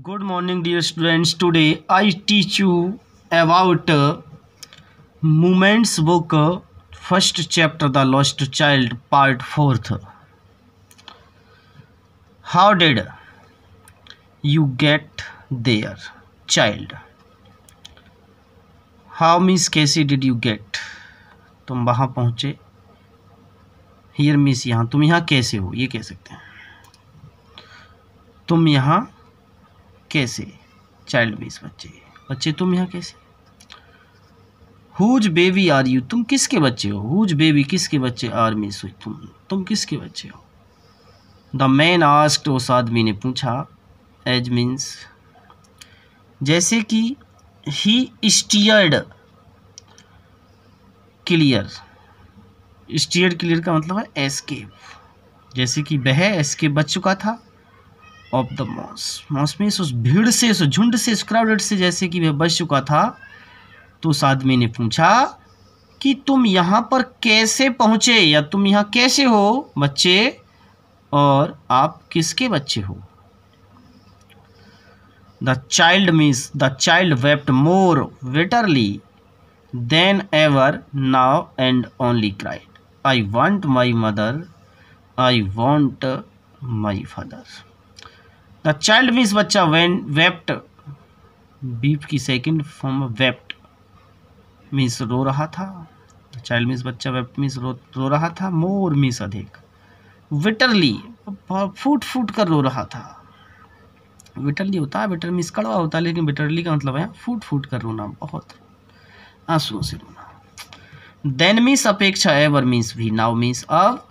Good morning, dear students. Today I teach you about Moments book, first chapter, The Lost Child, part 4th. How did you get there, child? How means कैसे did you get? तुम वहाँ पहुँचे. Here means यहाँ. तुम यहाँ कैसे हो, ये कह सकते हैं. तुम यहाँ कैसे? चाइल्ड मीन्स बच्चे. बच्चे तुम यहाँ कैसे? Whose baby are you? तुम किसके बच्चे हो? हुज बेबी किसके बच्चे? आर मीन्स तुम किसके बच्चे हो? द मैन आस्क्ड, उस आदमी ने पूछा. एज मीन्स जैसे कि. ही स्टीयर्ड क्लियर. स्टीयर्ड क्लियर का मतलब है एस्केप. जैसे कि वह एस्केप बच चुका था. ऑफ द मॉस मीन्स उस भीड़ से, उस झुंड से, उस क्राउडेड से जैसे कि वह बच चुका था. तो उस आदमी ने पूछा कि तुम यहाँ पर कैसे पहुँचे, या तुम यहाँ कैसे हो बच्चे, और आप किसके बच्चे हो? The child means the child wept more bitterly than ever now and only cried, I want my mother, I want my father. The child means बच्चा. वेन वेप्ट, बीप की सेकेंड फॉर्म वेप्ट मीन्स रो रहा था. Child means बच्चा, wept means रो रहा था. मोर means अधिक. विटरली फूट फूट कर रो रहा था. विटरली होता है, विटर मीन्स कड़वा होता है, लेकिन विटरली का मतलब है फूट फूट कर रोना, बहुत आंसुओं से रोना. देन मीन्स अपेक्षा. एवर मीन्स भी. नाउ मीन्स अब.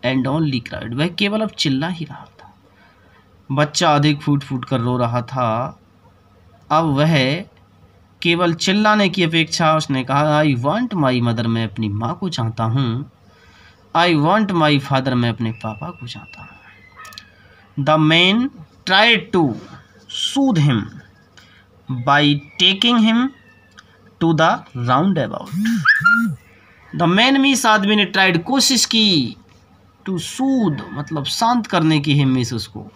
एंड ओनली क्राइड, वह केवल अब चिल्ला ही रहा था. बच्चा अधिक फूट फूट कर रो रहा था. अब वह केवल चिल्लाने की अपेक्षा उसने कहा, आई वॉन्ट माई मदर, मैं अपनी माँ को चाहता हूँ. आई वॉन्ट माई फादर, मैं अपने पापा को चाहता हूँ. The man tried to soothe him by taking him to the roundabout. The man means आदमी ने. ट्राइड कोशिश की. टू सूद मतलब शांत करने की. हिम मीन्स उसको.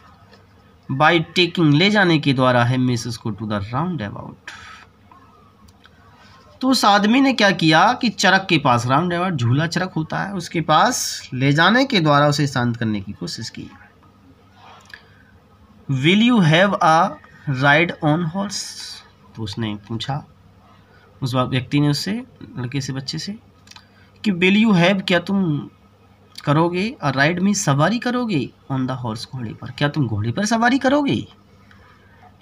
बाई टेकिंग ले जाने के द्वारा. हिम मीन्स उसको. To the roundabout. तो उस आदमी ने क्या किया कि चरक के पास, राउंड अबाउट झूला चरक होता है, उसके पास ले जाने के द्वारा उसे शांत करने की कोशिश की. Will you have a ride on horse? तो उसने पूछा, उस व्यक्ति ने उससे, लड़के से, बच्चे से, कि विल यू हैव, क्या तुम करोगे, अ राइड में सवारी करोगे, ऑन द हॉर्स घोड़े पर, क्या तुम घोड़े पर सवारी करोगे?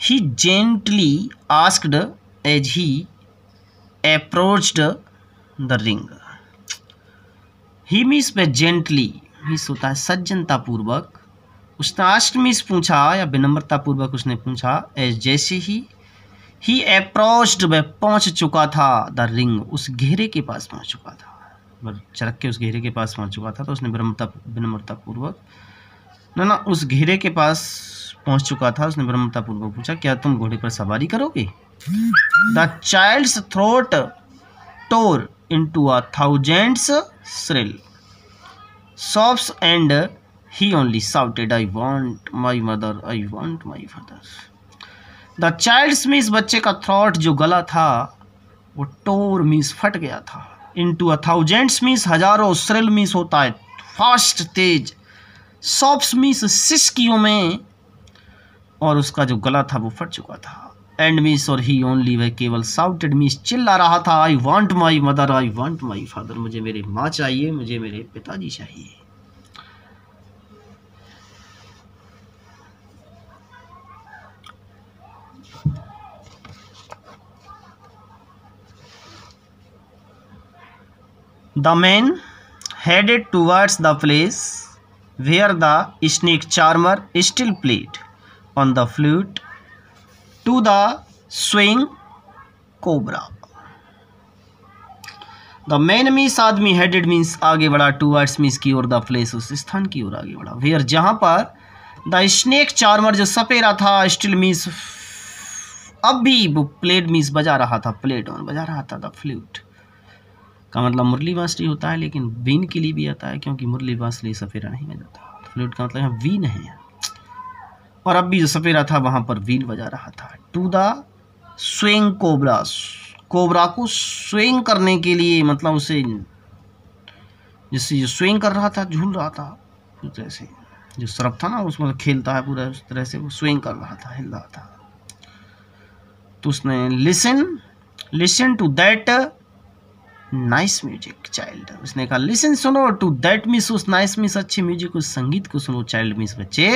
He gently asked as he approached the ring. He means पे जेंटली मीन्स होता है सज्जनता पूर्वक. उसने आस्क्ड मीन्स पूछा या विनम्रता पूर्वक उसने पूछा. एज जैसे ही अप्रोच्ड, वह पहुंच चुका था. द रिंग उस घेरे के पास पहुंच चुका था. चरक के उस घेरे के पास पहुंच चुका था. तो उसने विनम्रता पूर्वक ना उस घेरे के पास पहुंच चुका था. उसने विनम्रता पूर्वक पूछा, क्या तुम घोड़े पर सवारी करोगे? The child's throat tore into a thousand shrill sobs and he only shouted, I want my mother, I want my father. The child's means बच्चे का throat जो गला था वो tore means फट गया था. into a thousands means हजारों. shrill means होता है फास्ट तेज. sobs means सिसकियों में, और उसका जो गला था वो फट चुका था. एंड मीन्स और ही ओनली, वह केवल. साउटेड मीन्स चिल्ला रहा था. आई want my mother, I want my father, मुझे मेरी माँ चाहिए, मुझे मेरे पिताजी चाहिए. The man headed towards the place where the snake charmer still played on the flute to the swing cobra. The man means आदमी, headed means आगे बढ़ा, towards means की ओर, the place उस स्थान की ओर आगे बढ़ा. where जहाँ पर, the snake charmer जो सपेरा था, still means अब भी, वो played means बजा रहा था, played on बजा रहा था. the flute का मतलब मुरली बांसुरी होता है, लेकिन वीन के लिए भी आता है, क्योंकि मुरली बांसुरी सफेरा नहीं बजाता. फ्लूट का मतलब यहाँ वीन है. और अब भी जो सपेरा था वहां पर व्हील बजा रहा था। To the swing cobra, cobra को स्विंग करने के लिए, मतलब उसे जिससे जो स्विंग कर रहा था, झूल रहा था उस तरह से, जो सरफ था ना उसमें खेलता है पूरा, उस तरह से वो स्विंग कर रहा था, हिल रहा था। तो उसने listen to that nice music child, उसने कहा लिसन, सुनो, टू दैट मीन्स उस नाइस मीन्स अच्छे म्यूजिक, उस संगीत को सुनो, चाइल्ड मीन्स बच्चे।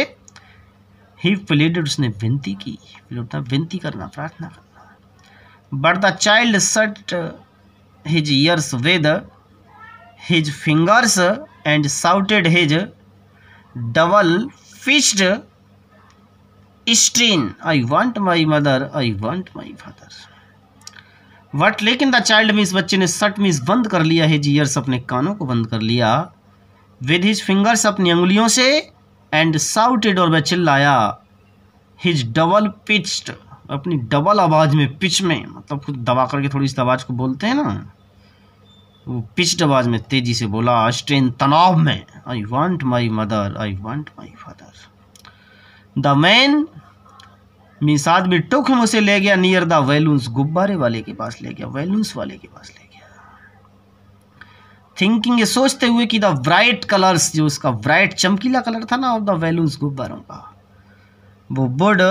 ही प्लीडेड, उसने विनती की, विनती करना, प्रार्थना करना। But the child shut his ears with his fingers and shouted his double fished strain, I want my mother, I want my father. What, लेकिन द चाइल्ड मीन्स बच्चे ने, शट मीन्स बंद कर लिया, हिज ईयर्स अपने कानों को बंद कर लिया, विद हिज फिंगर्स अपनी अंगुलियों से, एंड शाउटेड और वह चिल्लाया, हिज डबल पिच्ड अपनी डबल आवाज में, पिच में मतलब खुद दबा करके थोड़ी सी आवाज को बोलते हैं ना, वो पिच्ड आवाज में तेजी से बोला, स्ट्रेन तनाव में, आई want my mother, I want my father. The man means आदमी टुक हिम, उसे ले गया, नियर द वैलून्स, गुब्बारे वाले के पास ले गया, वैलून्स वाले के पास ले गया। थिंकिंग, ये सोचते हुए कि द ब्राइट कलर्स, जो उसका ब्राइट चमकीला कलर था ना ऑफ द वैलून्स, गुब्बारों का, वो वुड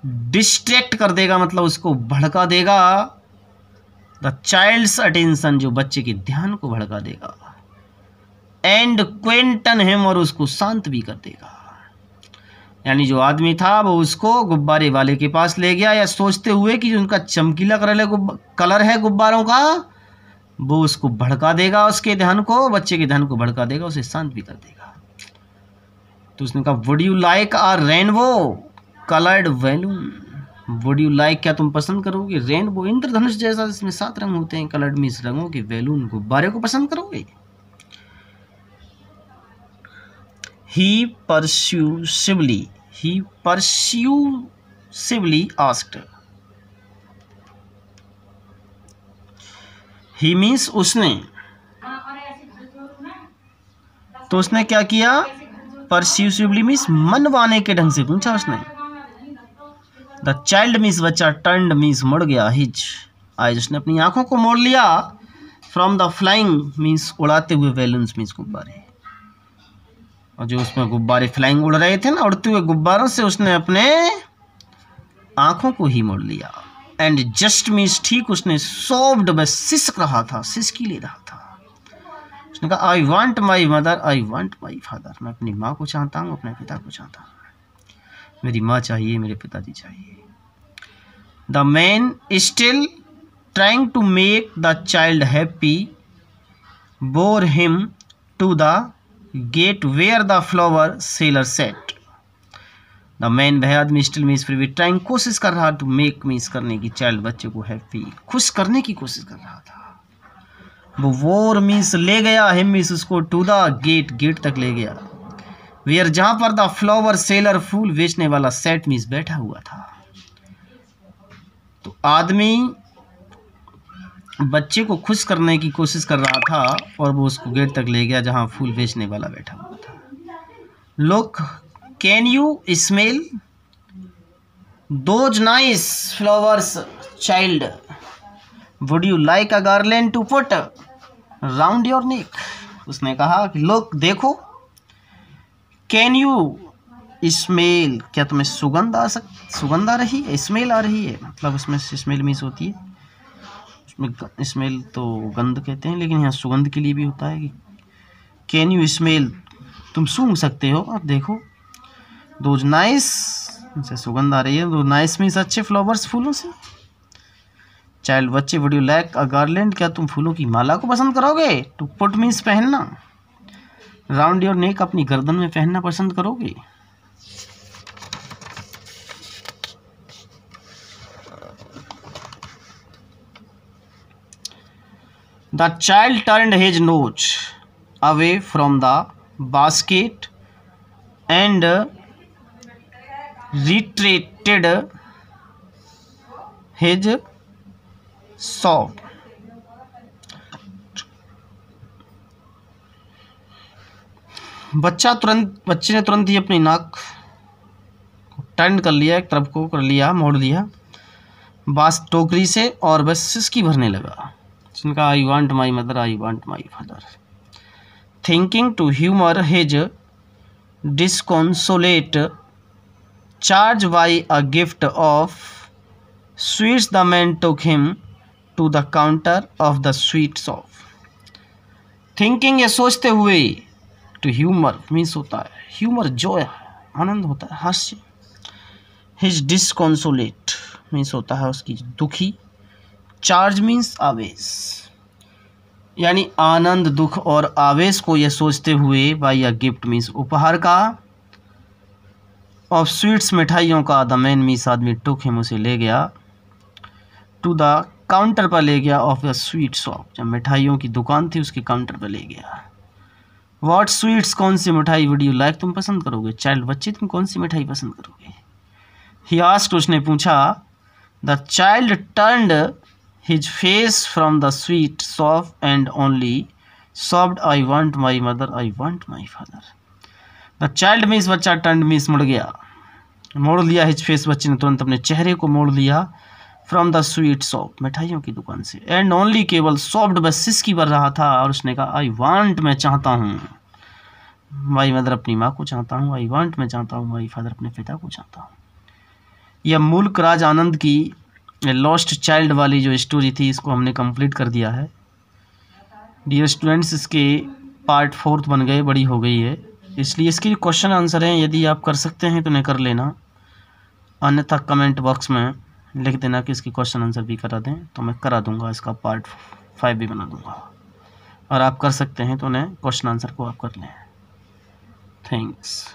डिस्ट्रैक्ट कर देगा, मतलब उसको भड़का देगा, द चाइल्ड्स अटेंशन, जो बच्चे के ध्यान को भड़का देगा, एंड क्वेंटन हिम, और उसको शांत भी कर देगा। यानी जो आदमी था वो उसको गुब्बारे वाले के पास ले गया, या सोचते हुए कि जो उनका चमकीला कलर है गुब्बारों का, वो उसको भड़का देगा, उसके ध्यान को, बच्चे के ध्यान को भड़का देगा, उसे शांत भी कर देगा। तो उसने कहा, would you like a rainbow coloured balloon, would you like, क्या तुम पसंद करोगे, रेनबो इंद्रधनुष जैसा जिसमें 7 रंग होते हैं, कलर्ड मीन्स रंगों के, बैलून गुब्बारे को पसंद करोगे। He persuasively asked. He means उसने, तो उसने क्या किया, persuasively means मनवाने के ढंग से पूछा उसने। The child means बच्चा, turned means मुड़ गया, his eyes, उसने अपनी आंखों को मोड़ लिया, from the flying means उड़ाते हुए, balloons means गुब्बारे, और जो उसमें गुब्बारे फ्लाइंग उड़ रहे थे ना, उड़ते हुए गुब्बारों से उसने अपने आंखों को ही मोड़ लिया। एंड जस्ट मीन्स ठीक, उसने सोब्ड, बस सिसक रहा था, सिसकी ले रहा था। उसने कहा, I want my mother, I want my father, मैं अपनी माँ को चाहता हूँ, अपने पिता को चाहता हूँ, मेरी माँ चाहिए, मेरे पिताजी चाहिए। The man still trying to make the child happy bore him to the gate where the flower seller sat. The man, वह आदमी, स्टिल मीन्स फिर भी, ट्राइंग कोशिश कर रहा, टू मेक मीन्स करने की, चाइल्ड बच्चे को हैप्पी खुश करने की कोशिश कर रहा था। वो वोर मीन्स ले गया, हिम मीन्स उसको, टू द गेट, गेट तक ले गया, वेयर जहां पर द फ्लावर सेलर फूल बेचने वाला, सेट मीन्स बैठा हुआ था। तो आदमी बच्चे को खुश करने की कोशिश कर रहा था, और वो उसको गेट तक ले गया जहां फूल बेचने वाला बैठा हुआ था। Look, can you smell those nice flowers child, would you like a garland to put round your neck. उसने कहा कि लुक, देखो, कैन यू स्मेल, क्या तुम्हें सुगंध आ रही है, स्मेल आ रही है, मतलब उसमें स्मेल मीन्स होती है, स्मेल तो गंध कहते हैं, लेकिन यहाँ सुगंध के लिए भी होता है कि कैन यू स्मेल, तुम सूंघ सकते हो, और देखो, दोज नाइस से सुगंध आ रही है, दो नाइस मीन्स अच्छे फ्लावर्स, फूलों से। चाइल्ड बच्चे, would you like a garland, क्या तुम फूलों की माला को पसंद करोगे, टू पुट मीन्स पहनना, राउंड योर नेक अपनी गर्दन में पहनना पसंद करोगे। The child turned his nose away from the basket and retracted his sob. बच्चे ने तुरंत ही अपनी नाक टर्न कर लिया, एक तरफ को कर लिया, मोड़ लिया बास टोकरी से, और बस सिसकी भरने लगा। उसने कहा I want my mother, I want my father. Thinking to humour his disconsolate charge by a gift of sweets the man took him to the counter of the sweet shop. Thinking ये सोचते हुए, to humour means होता है humour, Joy आनंद होता है, हास्य। His डिस्कॉन्सोलेट means होता है उसकी दुखी, चार्ज मीन्स आवेश, यानी आनंद दुख और आवेश को यह सोचते हुए, बाई अ गिफ्ट मीन्स उपहार का, ऑफ स्वीट्स मिठाइयों का, द मैन मीन्स आदमी, टुक हिम उसे ले गया, टू द काउंटर पर ले गया, ऑफ द स्वीट शॉप जब मिठाइयों की दुकान थी उसके काउंटर पर ले गया। व्हाट स्वीट्स कौन सी मिठाई वुड यू लाइक तुम पसंद करोगे, चाइल्ड बच्चे तुम कौन सी मिठाई पसंद करोगे। ही आस्क्ड उसने पूछा, the child turned his face from the sweet shop and only soft I want my mother, I want my father. The child means बच्चा, टर्न्ड मीन्स मुड़ गया, मोड़ लिया, हिज फेस बच्चे ने तुरंत अपने चेहरे को मोड़ लिया, फ्रॉम द स्वीट शॉप मिठाइयों की दुकान से, एंड ओनली केवल सॉफ्ट बस सिसकी भर रहा था, और उसने कहा आई वांट मैं चाहता हूँ, माई मदर अपनी माँ को चाहता हूँ, आई वांट मैं चाहता हूँ, माई फादर अपने पिता को चाहता हूँ। यह मुल्क राज आनंद की लॉस्ट चाइल्ड वाली जो स्टोरी थी इसको हमने कंप्लीट कर दिया है। डियर स्टूडेंट्स, इसके पार्ट 4 बन गए, बड़ी हो गई है, इसलिए इसके क्वेश्चन आंसर हैं, यदि आप कर सकते हैं तो उन्हें कर लेना, अन्यथा कमेंट बॉक्स में लिख देना कि इसकी क्वेश्चन आंसर भी करा दें, तो मैं करा दूंगा, इसका पार्ट 5 भी बना दूंगा, और आप कर सकते हैं तो उन्हें क्वेश्चन आंसर को आप कर लें। थैंक्स।